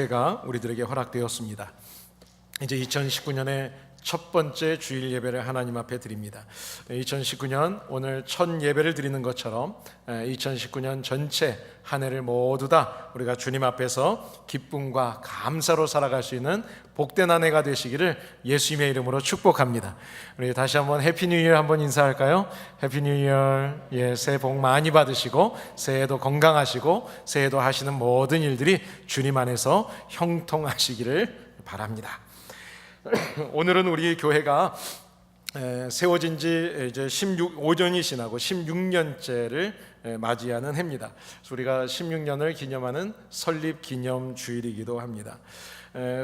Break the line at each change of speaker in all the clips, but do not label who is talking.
가 우리들에게 허락되었습니다. 이제 2019년의 첫 번째 주일 예배를 하나님 앞에 드립니다. 2019년 오늘 첫 예배를 드리는 것처럼 2019년 전체 한 해를 모두 다 우리가 주님 앞에서 기쁨과 감사로 살아갈 수 있는 복된 한 해가 되시기를 예수님의 이름으로 축복합니다. 우리 다시 한번 해피 뉴 이어 한번 인사할까요? 해피 뉴 이어. 예, 새해 복 많이 받으시고 새해도 건강하시고 새해도 하시는 모든 일들이 주님 안에서 형통하시기를 바랍니다. 오늘은 우리 교회가 세워진 지 이제 5년이 지나고 16년째를 맞이하는 해입니다. 그래서 우리가 16년을 기념하는 설립 기념 주일이기도 합니다.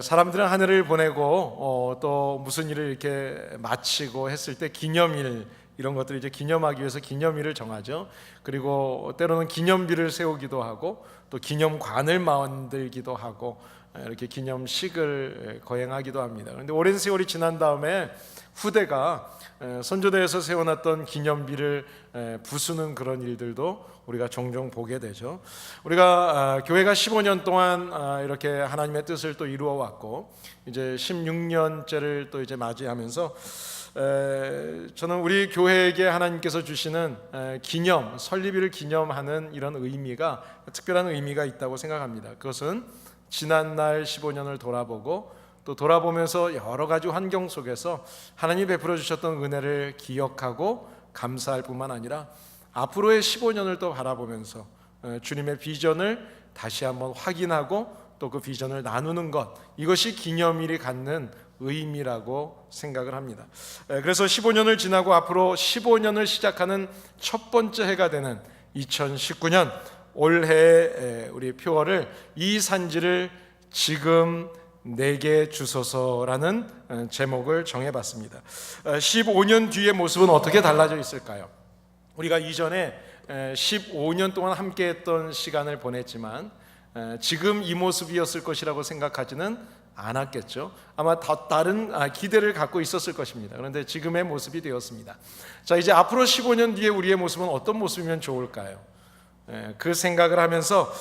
사람들은 한 해를 보내고 또 무슨 일을 이렇게 마치고 했을 때 기념일 이런 것들을 이제 기념하기 위해서 기념일을 정하죠. 그리고 때로는 기념비를 세우기도 하고 또 기념관을 만들기도 하고 이렇게 기념식을 거행하기도 합니다. 그런데 오랜 세월이 지난 다음에 후대가 선조대에서 세워놨던 기념비를 부수는 그런 일들도 우리가 종종 보게 되죠. 우리가 교회가 15년 동안 이렇게 하나님의 뜻을 또 이루어 왔고 이제 16년째를 또 이제 맞이하면서 저는 우리 교회에게 하나님께서 주시는 기념, 설립일을 기념하는 이런 의미가 특별한 의미가 있다고 생각합니다. 그것은 지난날 15년을 돌아보고 또 돌아보면서 여러 가지 환경 속에서 하나님이 베풀어 주셨던 은혜를 기억하고 감사할 뿐만 아니라 앞으로의 15년을 또 바라보면서 주님의 비전을 다시 한번 확인하고 또 그 비전을 나누는 것, 이것이 기념일이 갖는 의미라고 생각을 합니다. 그래서 15년을 지나고 앞으로 15년을 시작하는 첫 번째 해가 되는 2019년 올해 우리 표어를 이 산지를 지금 내게 주소서라는 제목을 정해봤습니다. 15년 뒤의 모습은 어떻게 달라져 있을까요? 우리가 이전에 15년 동안 함께했던 시간을 보냈지만 지금 이 모습이었을 것이라고 생각하지는 않았겠죠. 아마 다른 기대를 갖고 있었을 것입니다. 그런데 지금의 모습이 되었습니다. 자, 이제 앞으로 15년 뒤에 우리의 모습은 어떤 모습이면 좋을까요? 그 생각을 하면서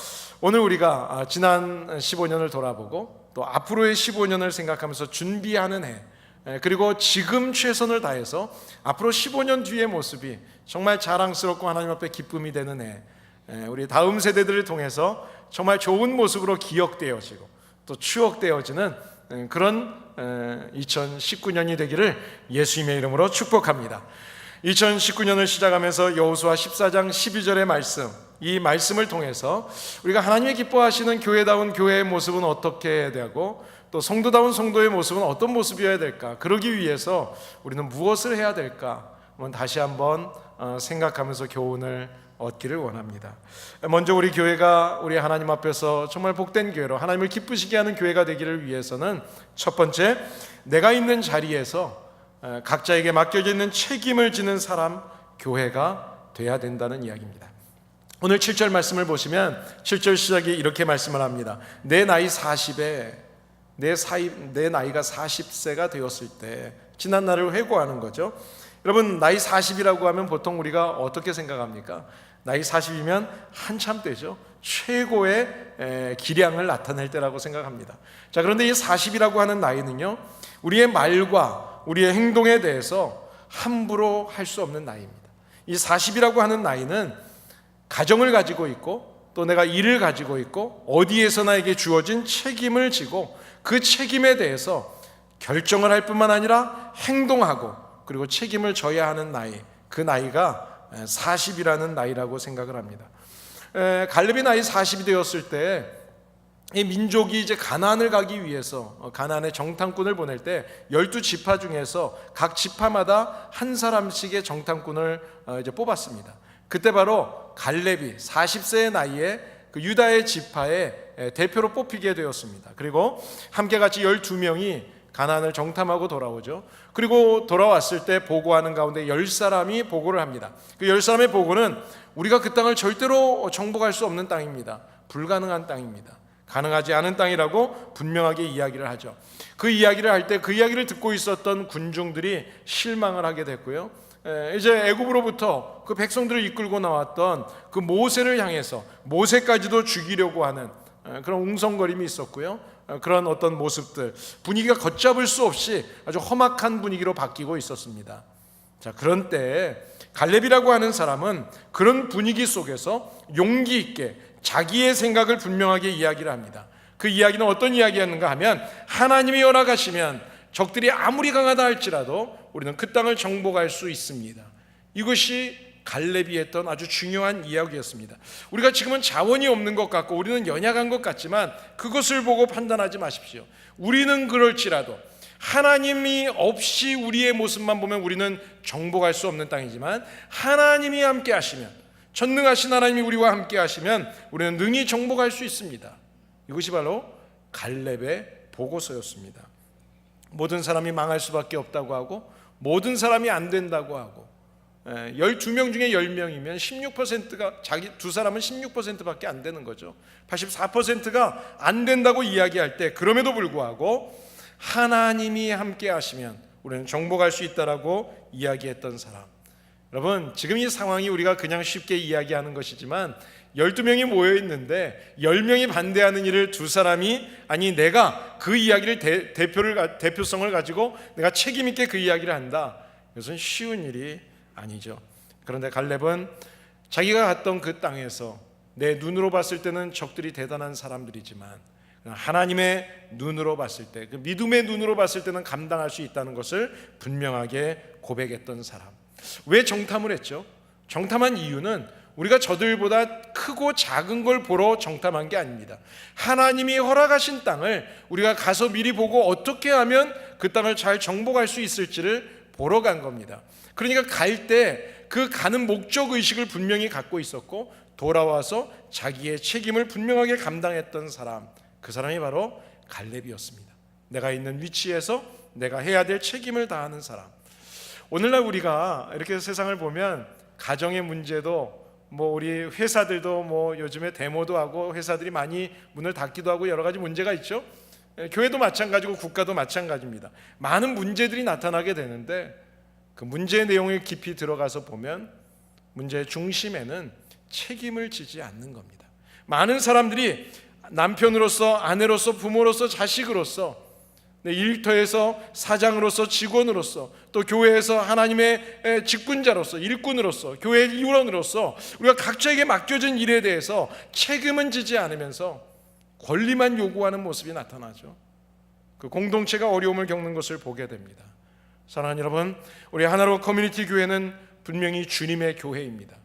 오늘 우리가 지난 15년을 돌아보고 또 앞으로의 15년을 생각하면서 준비하는 해, 그리고 지금 최선을 다해서 앞으로 15년 뒤의 모습이 정말 자랑스럽고 하나님 앞에 기쁨이 되는 해, 우리 다음 세대들을 통해서 정말 좋은 모습으로 기억되어지고 또 추억되어지는 그런 2019년이 되기를 예수님의 이름으로 축복합니다. 2019년을 시작하면서 여호수아 14장 12절의 말씀, 이 말씀을 통해서 우리가 하나님이 기뻐하시는 교회다운 교회의 모습은 어떻게 해야 되고 또 성도다운 성도의 모습은 어떤 모습이어야 될까, 그러기 위해서 우리는 무엇을 해야 될까 다시 한번 생각하면서 교훈을 얻기를 원합니다. 먼저 우리 교회가 우리 하나님 앞에서 정말 복된 교회로 하나님을 기쁘시게 하는 교회가 되기를 위해서는 첫 번째, 내가 있는 자리에서 각자에게 맡겨져 있는 책임을 지는 사람, 교회가 돼야 된다는 이야기입니다. 오늘 7절 말씀을 보시면 7절 시작이 이렇게 말씀을 합니다. 내 나이 40에 내 나이가 40세가 되었을 때, 지난 날을 회고하는 거죠. 여러분, 나이 40이라고 하면 보통 우리가 어떻게 생각합니까? 나이 40이면 한참 때죠. 최고의 기량을 나타낼 때라고 생각합니다. 자, 그런데 이 40이라고 하는 나이는요, 우리의 말과 우리의 행동에 대해서 함부로 할 수 없는 나이입니다. 이 40이라고 하는 나이는 가정을 가지고 있고 또 내가 일을 가지고 있고 어디에서 나에게 주어진 책임을 지고 그 책임에 대해서 결정을 할 뿐만 아니라 행동하고 그리고 책임을 져야 하는 나이, 그 나이가 40이라는 나이라고 생각을 합니다. 갈렙이 나이 40이 되었을 때 이 민족이 이제 가나안을 가기 위해서 가나안의 정탐꾼을 보낼 때 12지파 중에서 각 지파마다 한 사람씩의 정탐꾼을 이제 뽑았습니다. 그때 바로 갈렙이 40세의 나이에 그 유다의 지파의 대표로 뽑히게 되었습니다. 그리고 함께 같이 12명이 가나안을 정탐하고 돌아오죠. 그리고 돌아왔을 때 보고하는 가운데 10사람이 보고를 합니다. 그 10사람의 보고는 우리가 그 땅을 절대로 정복할 수 없는 땅입니다. 불가능한 땅입니다. 가능하지 않은 땅이라고 분명하게 이야기를 하죠. 그 이야기를 할 때 그 이야기를 듣고 있었던 군중들이 실망을 하게 됐고요. 이제 애굽으로부터 그 백성들을 이끌고 나왔던 그 모세를 향해서 모세까지도 죽이려고 하는 그런 웅성거림이 있었고요. 그런 어떤 모습들, 분위기가 걷잡을 수 없이 아주 험악한 분위기로 바뀌고 있었습니다. 자, 그런 때에 갈렙이라고 하는 사람은 그런 분위기 속에서 용기 있게 자기의 생각을 분명하게 이야기를 합니다. 그 이야기는 어떤 이야기였는가 하면, 하나님이 허락하시면 적들이 아무리 강하다 할지라도 우리는 그 땅을 정복할 수 있습니다. 이것이 갈렙이 했던 아주 중요한 이야기였습니다. 우리가 지금은 자원이 없는 것 같고 우리는 연약한 것 같지만 그것을 보고 판단하지 마십시오. 우리는 그럴지라도 하나님이 없이 우리의 모습만 보면 우리는 정복할 수 없는 땅이지만, 하나님이 함께 하시면, 전능하신 하나님이 우리와 함께 하시면 우리는 능히 정복할 수 있습니다. 이것이 바로 갈렙의 보고서였습니다. 모든 사람이 망할 수밖에 없다고 하고, 모든 사람이 안 된다고 하고, 12명 중에 10명이면 16%가 두 사람은 16%밖에 안 되는 거죠. 84%가 안 된다고 이야기할 때, 그럼에도 불구하고 하나님이 함께 하시면 우리는 정복할 수 있다라고 이야기했던 사람. 여러분, 지금 이 상황이 우리가 그냥 쉽게 이야기하는 것이지만 12명이 모여 있는데 10명이 반대하는 일을 두 사람이, 아니 내가 그 이야기를 대표성을 가지고 내가 책임 있게 그 이야기를 한다. 이것은 쉬운 일이 아니죠. 그런데 갈렙은 자기가 갔던 그 땅에서 내 눈으로 봤을 때는 적들이 대단한 사람들이지만 하나님의 눈으로 봤을 때, 그 믿음의 눈으로 봤을 때는 감당할 수 있다는 것을 분명하게 고백했던 사람. 왜 정탐을 했죠? 정탐한 이유는 우리가 저들보다 크고 작은 걸 보러 정탐한 게 아닙니다. 하나님이 허락하신 땅을 우리가 가서 미리 보고 어떻게 하면 그 땅을 잘 정복할 수 있을지를 보러 간 겁니다. 그러니까 갈 때 그 가는 목적 의식을 분명히 갖고 있었고, 돌아와서 자기의 책임을 분명하게 감당했던 사람, 그 사람이 바로 갈렙이었습니다. 내가 있는 위치에서 내가 해야 될 책임을 다하는 사람. 오늘날 우리가 이렇게 세상을 보면 가정의 문제도 우리 회사들도 요즘에 데모도 하고 회사들이 많이 문을 닫기도 하고 여러 가지 문제가 있죠. 교회도 마찬가지고 국가도 마찬가지입니다. 많은 문제들이 나타나게 되는데 그 문제의 내용을 깊이 들어가서 보면 문제의 중심에는 책임을 지지 않는 겁니다. 많은 사람들이 남편으로서, 아내로서, 부모로서, 자식으로서, 일터에서 사장으로서, 직원으로서, 또 교회에서 하나님의 직분자로서, 일꾼으로서, 교회의 일원으로서 우리가 각자에게 맡겨진 일에 대해서 책임은 지지 않으면서 권리만 요구하는 모습이 나타나죠. 그 공동체가 어려움을 겪는 것을 보게 됩니다. 사랑하는 여러분, 우리 하나로 커뮤니티 교회는 분명히 주님의 교회입니다.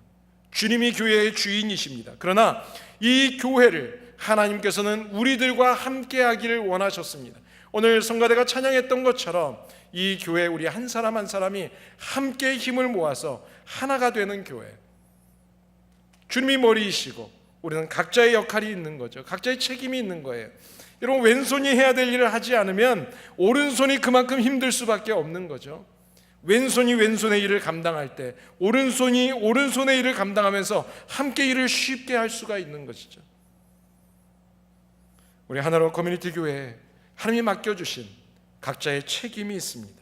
주님이 교회의 주인이십니다. 그러나 이 교회를 하나님께서는 우리들과 함께 하기를 원하셨습니다. 오늘 성가대가 찬양했던 것처럼 이 교회 우리 한 사람 한 사람이 함께 힘을 모아서 하나가 되는 교회. 주님이 머리이시고 우리는 각자의 역할이 있는 거죠. 각자의 책임이 있는 거예요. 여러분, 왼손이 해야 될 일을 하지 않으면 오른손이 그만큼 힘들 수밖에 없는 거죠. 왼손이 왼손의 일을 감당할 때 오른손이 오른손의 일을 감당하면서 함께 일을 쉽게 할 수가 있는 것이죠. 우리 하나로 커뮤니티 교회에 하나님이 맡겨주신 각자의 책임이 있습니다.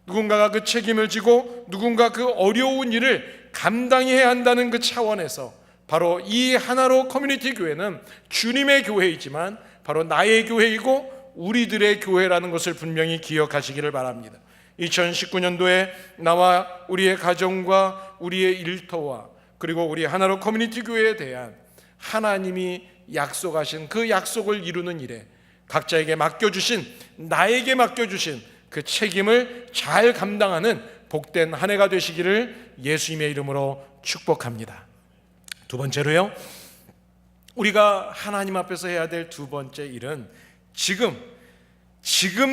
누군가가 그 책임을 지고 누군가 그 어려운 일을 감당해야 한다는 그 차원에서 바로 이 하나로 커뮤니티 교회는 주님의 교회이지만 바로 나의 교회이고 우리들의 교회라는 것을 분명히 기억하시기를 바랍니다. 2019년도에 나와 우리의 가정과 우리의 일터와 그리고 우리 하나로 커뮤니티 교회에 대한 하나님이 약속하신 그 약속을 이루는 일에 각자에게 맡겨주신, 나에게 맡겨주신 그 책임을 잘 감당하는 복된 한 해가 되시기를 예수님의 이름으로 축복합니다. 두 번째로요, 우리가 하나님 앞에서 해야 될 두 번째 일은 지금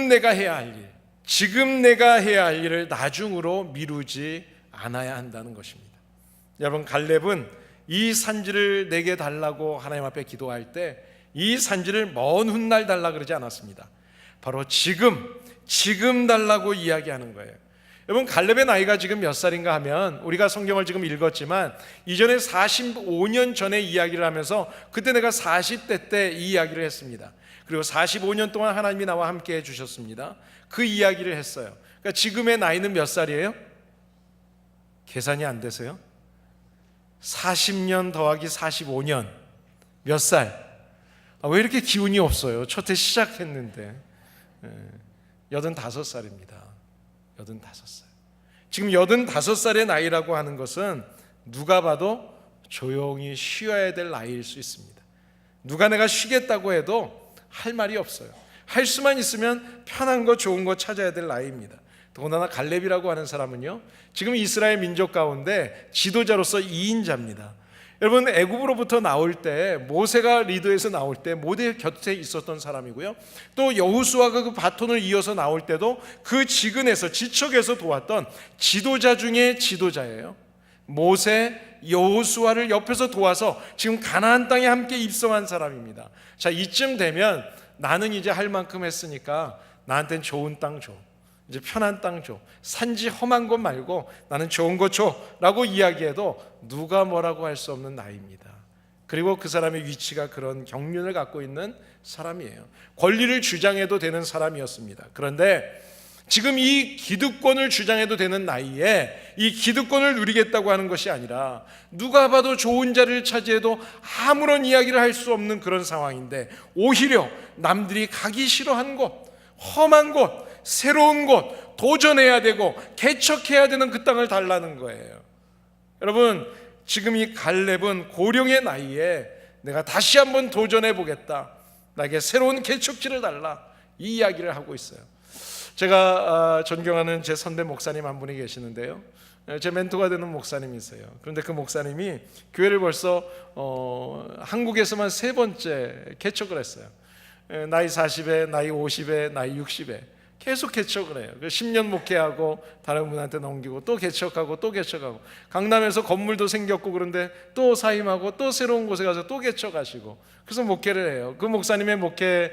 내가 해야 할 일, 지금 내가 해야 할 일을 나중으로 미루지 않아야 한다는 것입니다. 여러분, 갈렙은 이 산지를 내게 달라고 하나님 앞에 기도할 때 이 산지를 먼 훗날 달라 그러지 않았습니다. 바로 지금 달라고 이야기하는 거예요. 여러분, 갈렙의 나이가 지금 몇 살인가 하면 우리가 성경을 지금 읽었지만 이전에 45년 전에 이야기를 하면서 그때 내가 40대 때 이 이야기를 했습니다. 그리고 45년 동안 하나님이 나와 함께 해주셨습니다. 그 이야기를 했어요. 그러니까 지금의 나이는 몇 살이에요? 계산이 안 되세요? 40년 더하기 45년 몇 살? 왜 이렇게 기운이 없어요? 첫 해 시작했는데. 85살입니다. 85살. 지금 85살의 나이라고 하는 것은 누가 봐도 조용히 쉬어야 될 나이일 수 있습니다. 누가 내가 쉬겠다고 해도 할 말이 없어요. 할 수만 있으면 편한 거 좋은 거 찾아야 될 나이입니다. 더군다나 갈렙이라고 하는 사람은요, 지금 이스라엘 민족 가운데 지도자로서 2인자입니다. 여러분, 애굽으로부터 나올 때, 모세가 리더에서 나올 때 모세 곁에 있었던 사람이고요, 또 여호수아가 그 바톤을 이어서 나올 때도 그 지근에서 지척에서 도왔던 지도자 중에 지도자예요. 모세, 여호수아를 옆에서 도와서 지금 가나안 땅에 함께 입성한 사람입니다. 자, 이쯤 되면 나는 이제 할 만큼 했으니까 나한텐 좋은 땅 줘, 이제 편한 땅 줘, 산지 험한 곳 말고 나는 좋은 거 줘 라고 이야기해도 누가 뭐라고 할 수 없는 나이입니다. 그리고 그 사람의 위치가 그런 경륜을 갖고 있는 사람이에요. 권리를 주장해도 되는 사람이었습니다. 그런데 지금 이 기득권을 주장해도 되는 나이에 이 기득권을 누리겠다고 하는 것이 아니라 누가 봐도 좋은 자리를 차지해도 아무런 이야기를 할 수 없는 그런 상황인데, 오히려 남들이 가기 싫어한 곳, 험한 곳, 새로운 곳, 도전해야 되고 개척해야 되는 그 땅을 달라는 거예요. 여러분, 지금 이 갈렙은 고령의 나이에 내가 다시 한번 도전해 보겠다, 나에게 새로운 개척지를 달라, 이 이야기를 하고 있어요. 제가 존경하는 제 선배 목사님 한 분이 계시는데요, 제 멘토가 되는 목사님이세요. 그런데 그 목사님이 교회를 벌써 한국에서만 3번째 개척을 했어요. 나이 40에, 나이 50에, 나이 60에 계속 개척을 해요. 10년 목회하고 다른 분한테 넘기고 또 개척하고 또 개척하고, 강남에서 건물도 생겼고 그런데 또 사임하고 또 새로운 곳에 가서 또 개척하시고, 그래서 목회를 해요. 그 목사님의 목회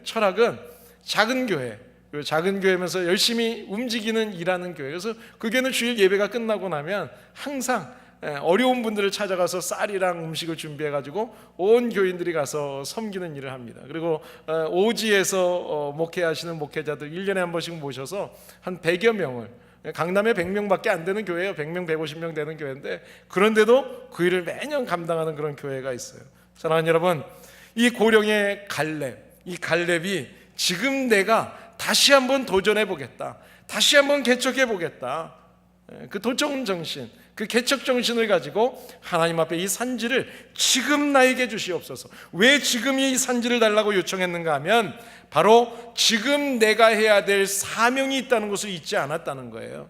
철학은 작은 교회, 작은 교회면서 열심히 움직이는 일하는 교회. 그래서 그 교회는 주일 예배가 끝나고 나면 항상 어려운 분들을 찾아가서 쌀이랑 음식을 준비해가지고 온 교인들이 가서 섬기는 일을 합니다. 그리고 오지에서 목회하시는 목회자들 1년에 한 번씩 모셔서 한 100여 명을, 강남에 100명밖에 안 되는 교회예요. 100명, 150명 되는 교회인데, 그런데도 그 일을 매년 감당하는 그런 교회가 있어요. 사랑하는 여러분, 이 고령의 갈렙, 이 갈렙이 지금 내가 다시 한번 도전해 보겠다, 다시 한번 개척해 보겠다, 그 도전 정신, 그 개척 정신을 가지고 하나님 앞에 이 산지를 지금 나에게 주시옵소서. 왜 지금 이 산지를 달라고 요청했는가 하면, 바로 지금 내가 해야 될 사명이 있다는 것을 잊지 않았다는 거예요.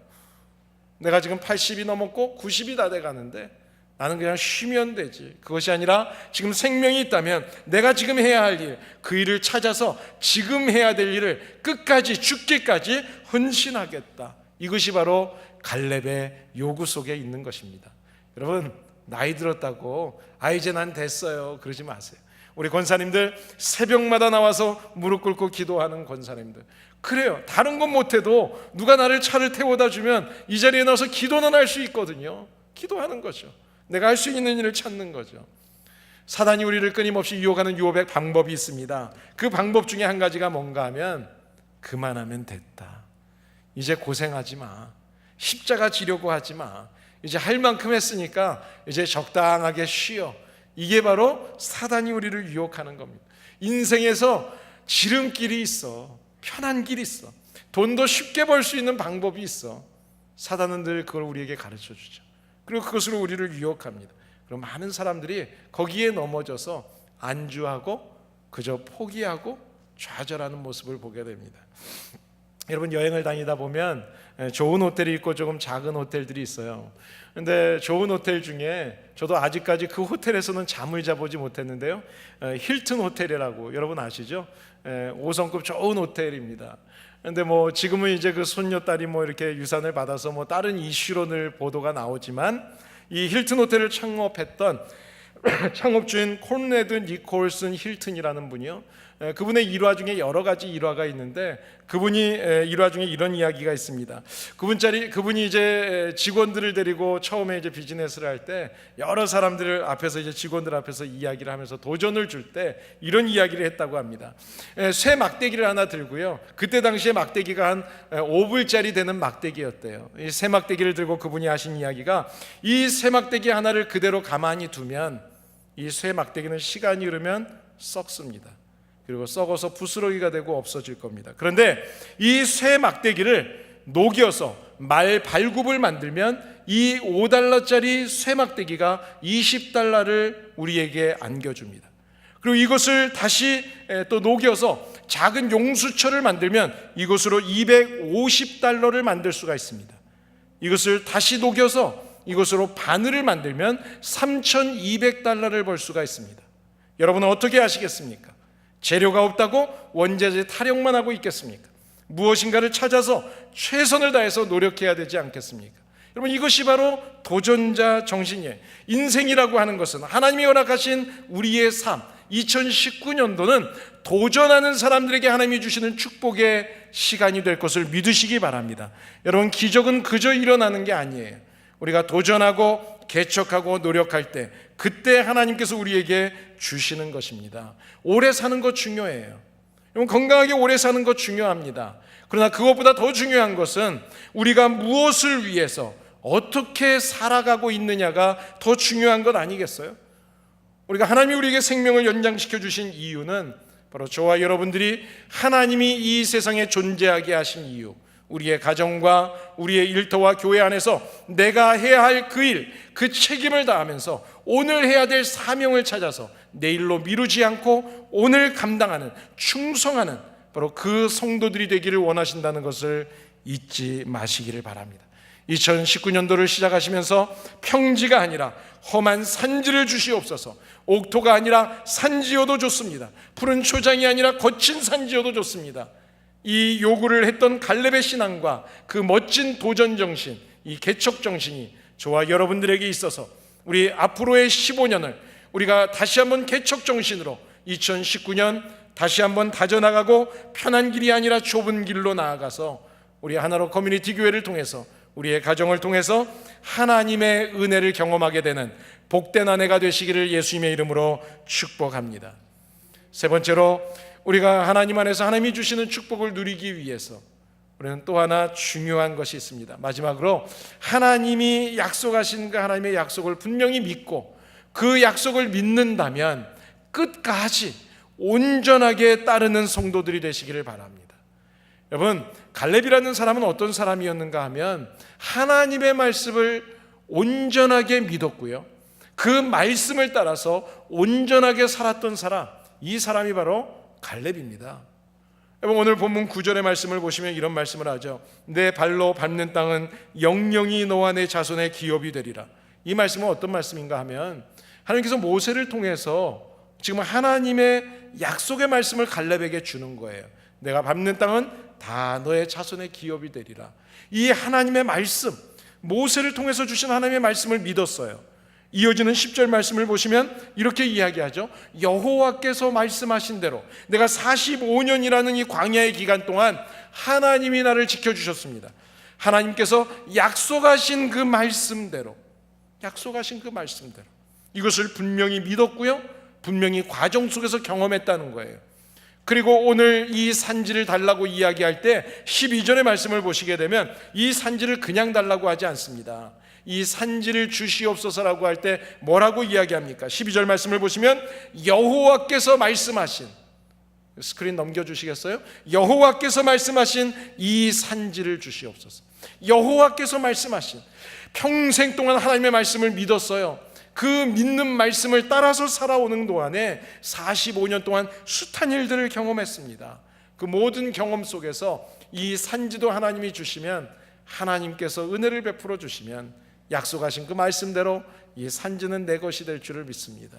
내가 지금 80이 넘었고 90이 다 돼가는데 나는 그냥 쉬면 되지, 그것이 아니라 지금 생명이 있다면 내가 지금 해야 할 일, 그 일을 찾아서 지금 해야 될 일을 끝까지, 죽기까지 헌신하겠다. 이것이 바로 갈렙의 요구 속에 있는 것입니다. 여러분, 나이 들었다고 이제 난 됐어요 그러지 마세요. 우리 권사님들 새벽마다 나와서 무릎 꿇고 기도하는 권사님들, 그래요. 다른 건 못해도 누가 나를 차를 태워다 주면 이 자리에 나와서 기도는 할 수 있거든요. 기도하는 거죠. 내가 할 수 있는 일을 찾는 거죠. 사단이 우리를 끊임없이 유혹하는 유혹의 방법이 있습니다. 그 방법 중에 한 가지가 뭔가 하면, 그만하면 됐다, 이제 고생하지 마, 십자가 지려고 하지 마, 이제 할 만큼 했으니까 이제 적당하게 쉬어. 이게 바로 사단이 우리를 유혹하는 겁니다. 인생에서 지름길이 있어, 편한 길이 있어, 돈도 쉽게 벌 수 있는 방법이 있어. 사단은 늘 그걸 우리에게 가르쳐 주죠. 그리고 그것으로 우리를 유혹합니다. 그럼 많은 사람들이 거기에 넘어져서 안주하고 그저 포기하고 좌절하는 모습을 보게 됩니다. 여러분, 여행을 다니다 보면 좋은 호텔이 있고 조금 작은 호텔들이 있어요. 근데 좋은 호텔 중에 저도 아직까지 그 호텔에서는 잠을 자보지 못했는데요, 힐튼 호텔이라고 여러분 아시죠? 5성급 좋은 호텔입니다. 근데 뭐 지금은 이제 그 손녀딸이 뭐 이렇게 유산을 받아서 뭐 다른 이슈로 늘 보도가 나오지만, 이 힐튼 호텔을 창업했던 창업주인 콘레드 니콜슨 힐튼이라는 분이요, 그분의 일화 중에 여러 가지 일화가 있는데, 그분이 일화 중에 이런 이야기가 있습니다. 그분이 이제 직원들을 데리고 처음에 이제 비즈니스를 할 때 여러 사람들을 앞에서, 이제 직원들 앞에서 이야기를 하면서 도전을 줄 때 이런 이야기를 했다고 합니다. 쇠 막대기를 하나 들고요, 그때 당시에 막대기가 한 5불짜리 되는 막대기였대요. 이 쇠 막대기를 들고 그분이 하신 이야기가, 이 쇠 막대기 하나를 그대로 가만히 두면 이 쇠 막대기는 시간이 흐르면 썩습니다. 그리고 썩어서 부스러기가 되고 없어질 겁니다. 그런데 이 쇠 막대기를 녹여서 말 발굽을 만들면 이 5달러짜리 쇠 막대기가 20달러를 우리에게 안겨줍니다. 그리고 이것을 다시 또 녹여서 작은 용수철을 만들면 이것으로 250달러를 만들 수가 있습니다. 이것을 다시 녹여서 이것으로 바늘을 만들면 3,200달러를 벌 수가 있습니다. 여러분은 어떻게 하시겠습니까? 재료가 없다고 원자재 타령만 하고 있겠습니까? 무엇인가를 찾아서 최선을 다해서 노력해야 되지 않겠습니까? 여러분, 이것이 바로 도전자 정신이에요. 인생이라고 하는 것은 하나님이 허락하신 우리의 삶, 2019년도는 도전하는 사람들에게 하나님이 주시는 축복의 시간이 될 것을 믿으시기 바랍니다. 여러분, 기적은 그저 일어나는 게 아니에요. 우리가 도전하고 개척하고 노력할 때 그때 하나님께서 우리에게 주시는 것입니다. 오래 사는 것 중요해요. 여러분, 건강하게 오래 사는 것 중요합니다. 그러나 그것보다 더 중요한 것은 우리가 무엇을 위해서 어떻게 살아가고 있느냐가 더 중요한 것 아니겠어요? 우리가 하나님이 우리에게 생명을 연장시켜 주신 이유는 바로 저와 여러분들이 하나님이 이 세상에 존재하게 하신 이유, 우리의 가정과 우리의 일터와 교회 안에서 내가 해야 할 그 일, 그 책임을 다하면서 오늘 해야 될 사명을 찾아서 내일로 미루지 않고 오늘 감당하는, 충성하는 바로 그 성도들이 되기를 원하신다는 것을 잊지 마시기를 바랍니다. 2019년도를 시작하시면서 평지가 아니라 험한 산지를 주시옵소서. 옥토가 아니라 산지여도 좋습니다. 푸른 초장이 아니라 거친 산지여도 좋습니다. 이 요구를 했던 갈렙의 신앙과 그 멋진 도전 정신, 이 개척 정신이 저와 여러분들에게 있어서 우리 앞으로의 15년을 우리가 다시 한번 개척 정신으로 2019년 다시 한번 다져나가고 편한 길이 아니라 좁은 길로 나아가서 우리 하나로 커뮤니티 교회를 통해서 우리의 가정을 통해서 하나님의 은혜를 경험하게 되는 복된 한 해가 되시기를 예수님의 이름으로 축복합니다. 세 번째로, 우리가 하나님 안에서 하나님이 주시는 축복을 누리기 위해서 우리는 또 하나 중요한 것이 있습니다. 마지막으로, 하나님이 약속하신 그 하나님의 약속을 분명히 믿고 그 약속을 믿는다면 끝까지 온전하게 따르는 성도들이 되시기를 바랍니다. 여러분, 갈렙이라는 사람은 어떤 사람이었는가 하면 하나님의 말씀을 온전하게 믿었고요, 그 말씀을 따라서 온전하게 살았던 사람, 이 사람이 바로 갈렙입니다. 여러분, 오늘 본문 9절의 말씀을 보시면 이런 말씀을 하죠. 내 발로 밟는 땅은 영영이 너와 내 자손의 기업이 되리라. 이 말씀은 어떤 말씀인가 하면 하나님께서 모세를 통해서 지금 하나님의 약속의 말씀을 갈렙에게 주는 거예요. 내가 밟는 땅은 다 너의 자손의 기업이 되리라. 이 하나님의 말씀, 모세를 통해서 주신 하나님의 말씀을 믿었어요. 이어지는 10절 말씀을 보시면 이렇게 이야기하죠. 여호와께서 말씀하신 대로 내가 45년이라는 이 광야의 기간 동안 하나님이 나를 지켜주셨습니다. 하나님께서 약속하신 그 말씀대로 이것을 분명히 믿었고요, 분명히 과정 속에서 경험했다는 거예요. 그리고 오늘 이 산지를 달라고 이야기할 때 12절의 말씀을 보시게 되면 이 산지를 그냥 달라고 하지 않습니다. 이 산지를 주시옵소서라고 할 때 뭐라고 이야기합니까? 12절 말씀을 보시면 여호와께서 말씀하신, 스크린 넘겨주시겠어요? 여호와께서 말씀하신 이 산지를 주시옵소서. 여호와께서 말씀하신, 평생 동안 하나님의 말씀을 믿었어요. 그 믿는 말씀을 따라서 살아오는 동안에 45년 동안 숱한 일들을 경험했습니다. 그 모든 경험 속에서 이 산지도 하나님이 주시면, 하나님께서 은혜를 베풀어 주시면 약속하신 그 말씀대로 이 산지는 내 것이 될 줄을 믿습니다.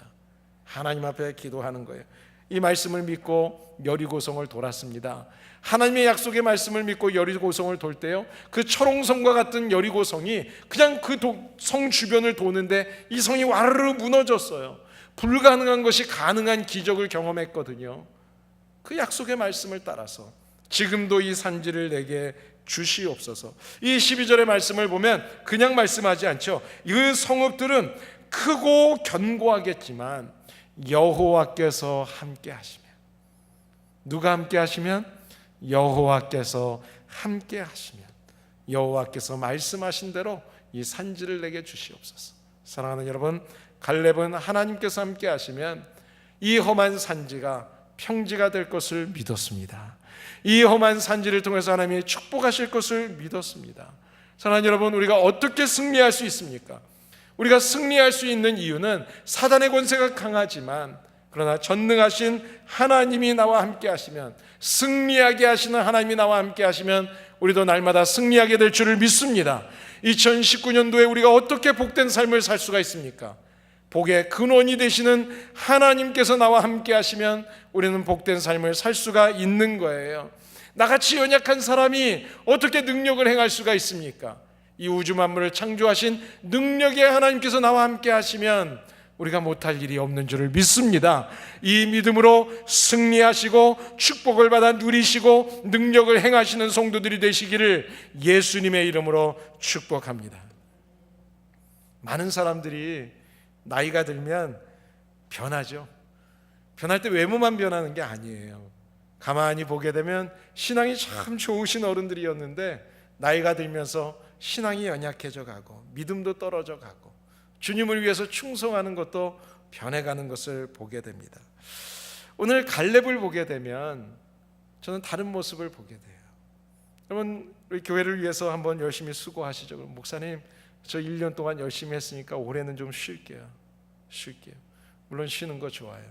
하나님 앞에 기도하는 거예요. 이 말씀을 믿고 여리고성을 돌았습니다. 하나님의 약속의 말씀을 믿고 여리고성을 돌 때요, 그 철옹성과 같은 여리고성이 그냥 그 성 주변을 도는데 이 성이 와르르 무너졌어요. 불가능한 것이 가능한 기적을 경험했거든요. 그 약속의 말씀을 따라서 지금도 이 산지를 내게 주시옵소서. 이 12절의 말씀을 보면 그냥 말씀하지 않죠. 이 성읍들은 크고 견고하겠지만 여호와께서 함께 하시면, 누가 함께 하시면? 여호와께서 함께 하시면, 여호와께서 말씀하신 대로 이 산지를 내게 주시옵소서. 사랑하는 여러분, 갈렙은 하나님께서 함께 하시면 이 험한 산지가 평지가 될 것을 믿었습니다. 이 험한 산지를 통해서 하나님이 축복하실 것을 믿었습니다. 사랑하는 여러분, 우리가 어떻게 승리할 수 있습니까? 우리가 승리할 수 있는 이유는 사단의 권세가 강하지만 그러나 전능하신 하나님이 나와 함께 하시면, 승리하게 하시는 하나님이 나와 함께 하시면 우리도 날마다 승리하게 될 줄을 믿습니다. 2019년도에 우리가 어떻게 복된 삶을 살 수가 있습니까? 복의 근원이 되시는 하나님께서 나와 함께 하시면 우리는 복된 삶을 살 수가 있는 거예요. 나같이 연약한 사람이 어떻게 능력을 행할 수가 있습니까? 이 우주 만물을 창조하신 능력의 하나님께서 나와 함께 하시면 우리가 못할 일이 없는 줄을 믿습니다. 이 믿음으로 승리하시고 축복을 받아 누리시고 능력을 행하시는 성도들이 되시기를 예수님의 이름으로 축복합니다. 많은 사람들이 나이가 들면 변하죠. 변할 때 외모만 변하는 게 아니에요. 가만히 보게 되면 신앙이 참 좋으신 어른들이었는데 나이가 들면서 신앙이 연약해져 가고 믿음도 떨어져 가고 주님을 위해서 충성하는 것도 변해가는 것을 보게 됩니다. 오늘 갈렙을 보게 되면 저는 다른 모습을 보게 돼요. 여러분, 우리 교회를 위해서 한번 열심히 수고하시죠. 그럼 목사님, 저 1년 동안 열심히 했으니까 올해는 좀 쉴게요. 물론 쉬는 거 좋아요.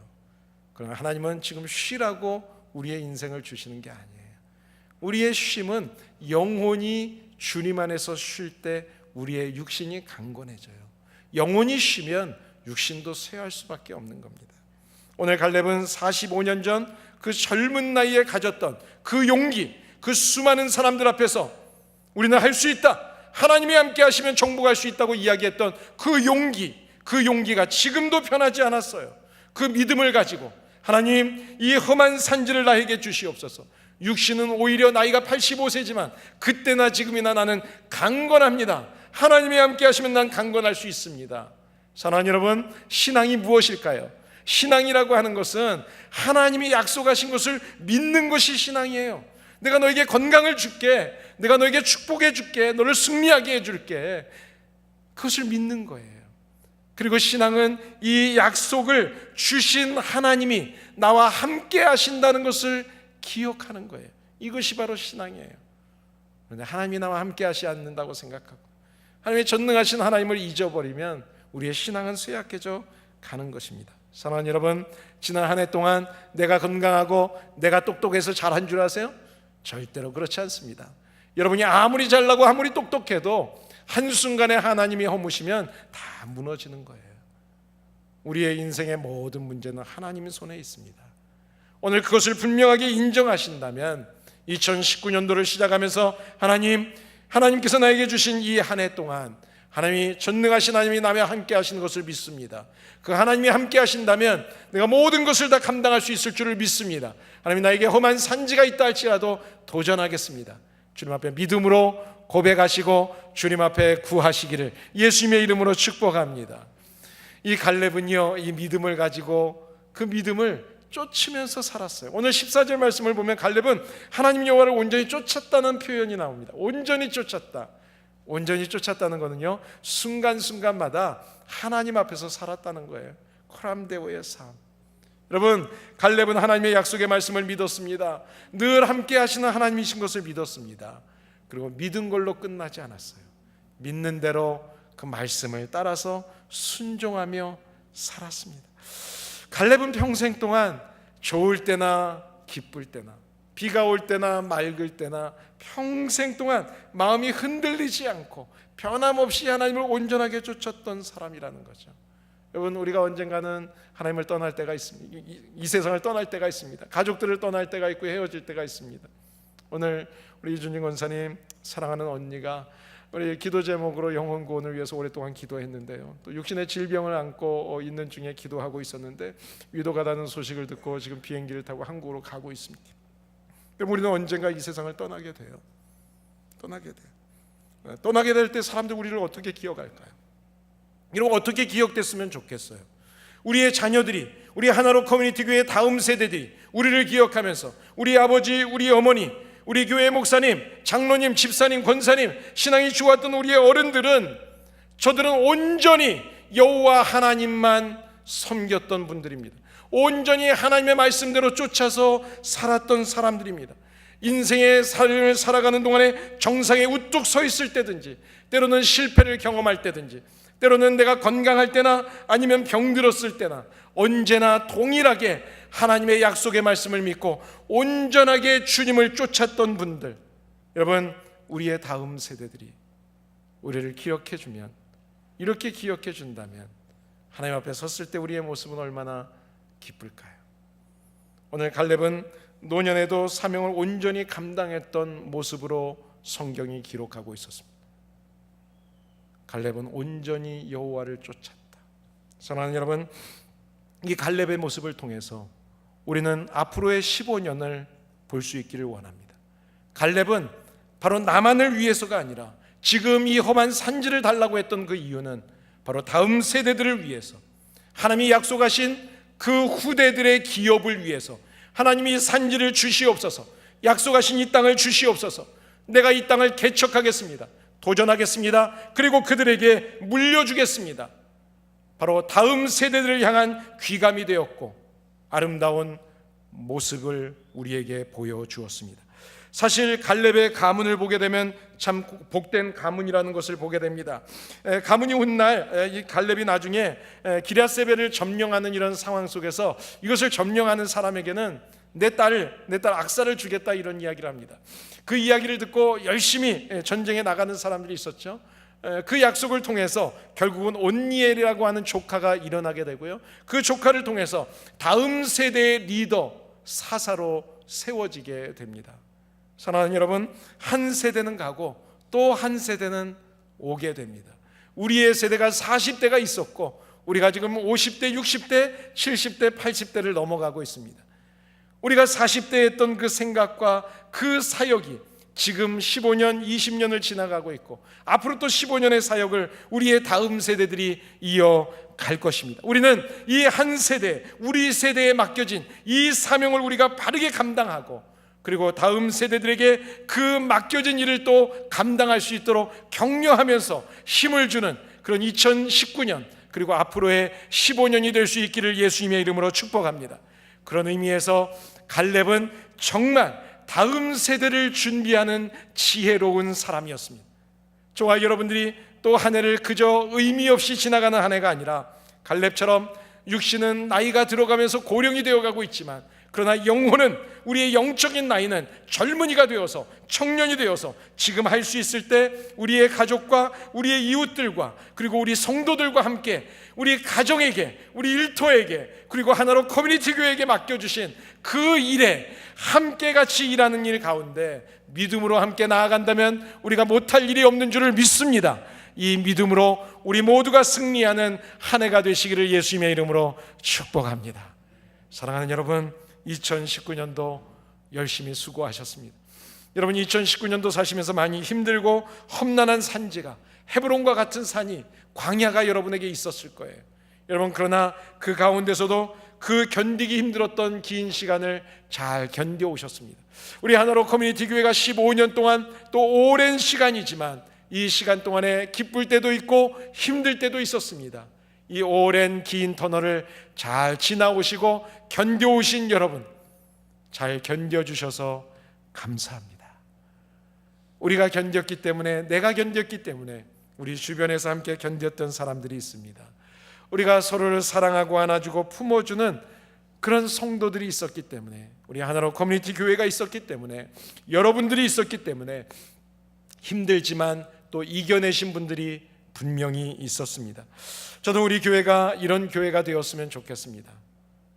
그러나 하나님은 지금 쉬라고 우리의 인생을 주시는 게 아니에요. 우리의 쉼은 영혼이 주님 안에서 쉴 때 우리의 육신이 강건해져요. 영혼이 쉬면 육신도 쇠할 수밖에 없는 겁니다. 오늘 갈렙은 45년 전 그 젊은 나이에 가졌던 그 용기, 그 수많은 사람들 앞에서 우리는 할 수 있다, 하나님이 함께 하시면 정복할 수 있다고 이야기했던 그 용기가 지금도 변하지 않았어요. 그 믿음을 가지고 하나님, 이 험한 산지를 나에게 주시옵소서. 육신은 오히려 나이가 85세지만 그때나 지금이나 나는 강건합니다. 하나님이 함께 하시면 난 강건할 수 있습니다. 사랑하는 여러분, 신앙이 무엇일까요? 신앙이라고 하는 것은 하나님이 약속하신 것을 믿는 것이 신앙이에요. 내가 너에게 건강을 줄게, 내가 너에게 축복해 줄게, 너를 승리하게 해 줄게, 그것을 믿는 거예요. 그리고 신앙은 이 약속을 주신 하나님이 나와 함께 하신다는 것을 기억하는 거예요. 이것이 바로 신앙이에요. 그런데 하나님이 나와 함께 하시지 않는다고 생각하고 하나님의 전능하신 하나님을 잊어버리면 우리의 신앙은 쇠약해져 가는 것입니다. 사랑하는 여러분, 지난 한 해 동안 내가 건강하고 내가 똑똑해서 잘한 줄 아세요? 절대로 그렇지 않습니다. 여러분이 아무리 잘나고 아무리 똑똑해도 한순간에 하나님이 허무시면 다 무너지는 거예요. 우리의 인생의 모든 문제는 하나님의 손에 있습니다. 오늘 그것을 분명하게 인정하신다면 2019년도를 시작하면서 하나님께서 나에게 주신 이 한 해 동안 하나님이 전능하신 하나님이 나와 함께 하시는 것을 믿습니다. 그 하나님이 함께 하신다면 내가 모든 것을 다 감당할 수 있을 줄을 믿습니다. 하나님이 나에게 험한 산지가 있다 할지라도 도전하겠습니다. 주님 앞에 믿음으로 고백하시고 주님 앞에 구하시기를 예수님의 이름으로 축복합니다. 이 갈렙은요, 이 믿음을 가지고 그 믿음을 쫓으면서 살았어요. 오늘 14절 말씀을 보면 갈렙은 하나님 여호와를 온전히 쫓았다는 표현이 나옵니다. 온전히 쫓았다. 온전히 쫓았다는 것은요, 순간순간마다 하나님 앞에서 살았다는 거예요. 코람데오의 삶. 여러분, 갈렙은 하나님의 약속의 말씀을 믿었습니다. 늘 함께 하시는 하나님이신 것을 믿었습니다. 그리고 믿은 걸로 끝나지 않았어요. 믿는 대로 그 말씀을 따라서 순종하며 살았습니다. 갈렙은 평생 동안 좋을 때나 기쁠 때나 비가 올 때나 맑을 때나 평생 동안 마음이 흔들리지 않고 변함없이 하나님을 온전하게 쫓았던 사람이라는 거죠. 여러분, 우리가 언젠가는 하나님을 떠날 때가 있습니다. 이 세상을 떠날 때가 있습니다. 가족들을 떠날 때가 있고 헤어질 때가 있습니다. 오늘 우리 이준진 권사님 사랑하는 언니가 우리 기도 제목으로 영혼 구원을 위해서 오랫동안 기도했는데요, 또 육신의 질병을 안고 있는 중에 기도하고 있었는데 위도가다는 소식을 듣고 지금 비행기를 타고 한국으로 가고 있습니다. 그럼 우리는 언젠가 이 세상을 떠나게 돼요. 떠나게 될 때 사람들 우리를 어떻게 기억할까요? 이런 어떻게 기억됐으면 좋겠어요. 우리의 자녀들이, 우리 하나로 커뮤니티 교회 다음 세대들이 우리를 기억하면서 우리 아버지, 우리 어머니, 우리 교회 목사님, 장로님, 집사님, 권사님, 신앙이 좋았던 우리의 어른들은, 저들은 온전히 여호와 하나님만 섬겼던 분들입니다. 온전히 하나님의 말씀대로 쫓아서 살았던 사람들입니다. 인생의 삶을 살아가는 동안에 정상에 우뚝 서 있을 때든지, 때로는 실패를 경험할 때든지, 때로는 내가 건강할 때나 아니면 병들었을 때나 언제나 동일하게 하나님의 약속의 말씀을 믿고 온전하게 주님을 쫓았던 분들, 여러분, 우리의 다음 세대들이 우리를 기억해 주면, 이렇게 기억해 준다면 하나님 앞에 섰을 때 우리의 모습은 얼마나 기쁠까요? 오늘 갈렙은 노년에도 사명을 온전히 감당했던 모습으로 성경이 기록하고 있었습니다. 갈렙은 온전히 여호와를 쫓았다. 사랑하는 여러분, 이 갈렙의 모습을 통해서 우리는 앞으로의 15년을 볼 수 있기를 원합니다. 갈렙은 바로 나만을 위해서가 아니라 지금 이 험한 산지를 달라고 했던 그 이유는 바로 다음 세대들을 위해서, 하나님이 약속하신 그 후대들의 기업을 위해서, 하나님이 산지를 주시옵소서, 약속하신 이 땅을 주시옵소서, 내가 이 땅을 개척하겠습니다, 도전하겠습니다, 그리고 그들에게 물려주겠습니다, 바로 다음 세대들을 향한 귀감이 되었고 아름다운 모습을 우리에게 보여주었습니다. 사실 갈렙의 가문을 보게 되면 참 복된 가문이라는 것을 보게 됩니다. 가문이 훗날 이 갈렙이 나중에 기럇세벨을 점령하는 이런 상황 속에서 이것을 점령하는 사람에게는 내 딸 악사를 주겠다, 이런 이야기를 합니다. 그 이야기를 듣고 열심히 전쟁에 나가는 사람들이 있었죠. 그 약속을 통해서 결국은 온니엘이라고 하는 조카가 일어나게 되고요, 그 조카를 통해서 다음 세대의 리더 사사로 세워지게 됩니다. 사랑하는 여러분, 한 세대는 가고 또 한 세대는 오게 됩니다. 우리의 세대가 40대가 있었고 우리가 지금 50대, 60대, 70대, 80대를 넘어가고 있습니다. 우리가 40대에 했던 그 생각과 그 사역이 지금 15년, 20년을 지나가고 있고 앞으로 또 15년의 사역을 우리의 다음 세대들이 이어갈 것입니다. 우리는 이 한 세대, 우리 세대에 맡겨진 이 사명을 우리가 바르게 감당하고, 그리고 다음 세대들에게 그 맡겨진 일을 또 감당할 수 있도록 격려하면서 힘을 주는 그런 2019년, 그리고 앞으로의 15년이 될 수 있기를 예수님의 이름으로 축복합니다. 그런 의미에서 갈렙은 정말 다음 세대를 준비하는 지혜로운 사람이었습니다. 저와 여러분들이 또 한 해를 그저 의미 없이 지나가는 한 해가 아니라 갈렙처럼 육신은 나이가 들어가면서 고령이 되어가고 있지만, 그러나 영혼은, 우리의 영적인 나이는 젊은이가 되어서, 청년이 되어서 지금 할 수 있을 때 우리의 가족과 우리의 이웃들과 그리고 우리 성도들과 함께 우리 가정에게, 우리 일터에게, 그리고 하나로 커뮤니티 교회에게 맡겨주신 그 일에 함께 같이 일하는 일 가운데 믿음으로 함께 나아간다면 우리가 못할 일이 없는 줄을 믿습니다. 이 믿음으로 우리 모두가 승리하는 한 해가 되시기를 예수님의 이름으로 축복합니다. 사랑하는 여러분, 2019년도 열심히 수고하셨습니다. 여러분, 2019년도 사시면서 많이 힘들고 험난한 산지가, 헤브론과 같은 산이, 광야가 여러분에게 있었을 거예요. 여러분, 그러나 그 가운데서도 그 견디기 힘들었던 긴 시간을 잘 견뎌오셨습니다. 우리 하나로 커뮤니티 교회가 15년 동안, 또 오랜 시간이지만 이 시간 동안에 기쁠 때도 있고 힘들 때도 있었습니다. 이 오랜 긴 터널을 잘 지나오시고 견뎌오신 여러분, 잘 견뎌주셔서 감사합니다. 우리가 견뎠기 때문에, 내가 견뎠기 때문에 우리 주변에서 함께 견뎠던 사람들이 있습니다. 우리가 서로를 사랑하고 안아주고 품어주는 그런 성도들이 있었기 때문에, 우리 하나로 커뮤니티 교회가 있었기 때문에, 여러분들이 있었기 때문에 힘들지만 또 이겨내신 분들이 분명히 있었습니다. 저도 우리 교회가 이런 교회가 되었으면 좋겠습니다.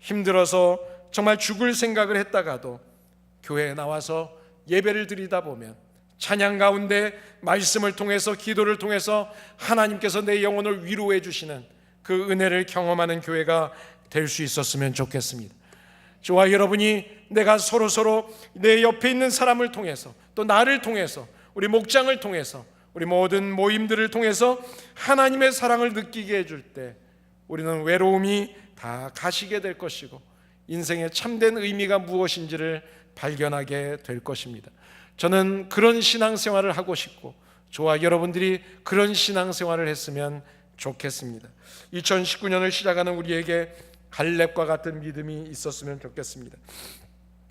힘들어서 정말 죽을 생각을 했다가도 교회에 나와서 예배를 드리다 보면 찬양 가운데 말씀을 통해서, 기도를 통해서 하나님께서 내 영혼을 위로해 주시는 그 은혜를 경험하는 교회가 될 수 있었으면 좋겠습니다. 저와 여러분이 내가 서로 내 옆에 있는 사람을 통해서, 또 나를 통해서, 우리 목장을 통해서, 우리 모든 모임들을 통해서 하나님의 사랑을 느끼게 해줄 때 우리는 외로움이 다 가시게 될 것이고 인생의 참된 의미가 무엇인지를 발견하게 될 것입니다. 저는 그런 신앙생활을 하고 싶고 저와 여러분들이 그런 신앙생활을 했으면 좋겠습니다. 2019년을 시작하는 우리에게 갈렙과 같은 믿음이 있었으면 좋겠습니다.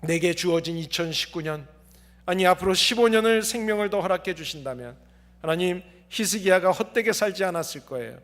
내게 주어진 2019년, 아니 앞으로 15년을 생명을 더 허락해 주신다면 하나님, 히스기야가 헛되게 살지 않았을 거예요.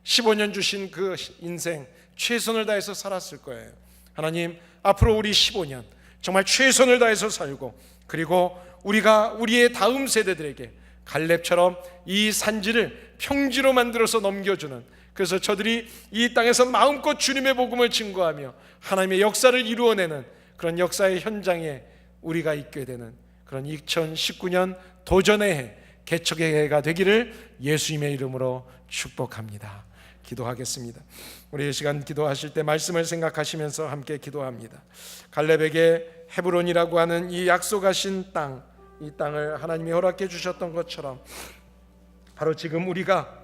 15년 주신 그 인생 최선을 다해서 살았을 거예요. 하나님, 앞으로 우리 15년 정말 최선을 다해서 살고, 그리고 우리가 우리의 다음 세대들에게 갈렙처럼 이 산지를 평지로 만들어서 넘겨주는, 그래서 저들이 이 땅에서 마음껏 주님의 복음을 증거하며 하나님의 역사를 이루어내는 그런 역사의 현장에 우리가 있게 되는 그런 2019년 도전의 해, 개척의 해가 되기를 예수님의 이름으로 축복합니다. 기도하겠습니다. 우리 이 시간 기도하실 때 말씀을 생각하시면서 함께 기도합니다. 갈렙에게 헤브론이라고 하는 이 약속하신 땅, 이 땅을 하나님이 허락해 주셨던 것처럼 바로 지금 우리가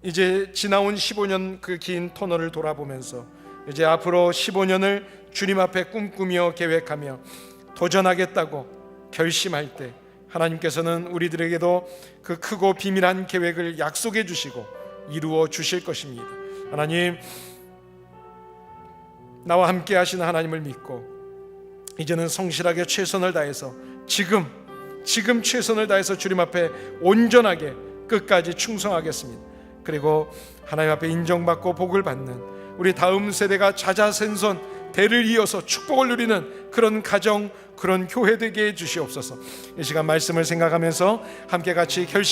이제 지나온 15년 그 긴 터널을 돌아보면서 이제 앞으로 15년을 주님 앞에 꿈꾸며 계획하며 도전하겠다고 결심할 때 하나님께서는 우리들에게도 그 크고 비밀한 계획을 약속해 주시고 이루어 주실 것입니다. 하나님, 나와 함께 하시는 하나님을 믿고 이제는 성실하게 최선을 다해서 지금 최선을 다해서 주님 앞에 온전하게 끝까지 충성하겠습니다. 그리고 하나님 앞에 인정받고 복을 받는 우리 다음 세대가 자자생선 대를 이어서 축복을 누리는 그런 가정, 그런 교회 되게 해 주시옵소서. 이 시간 말씀을 생각하면서 함께 같이 결심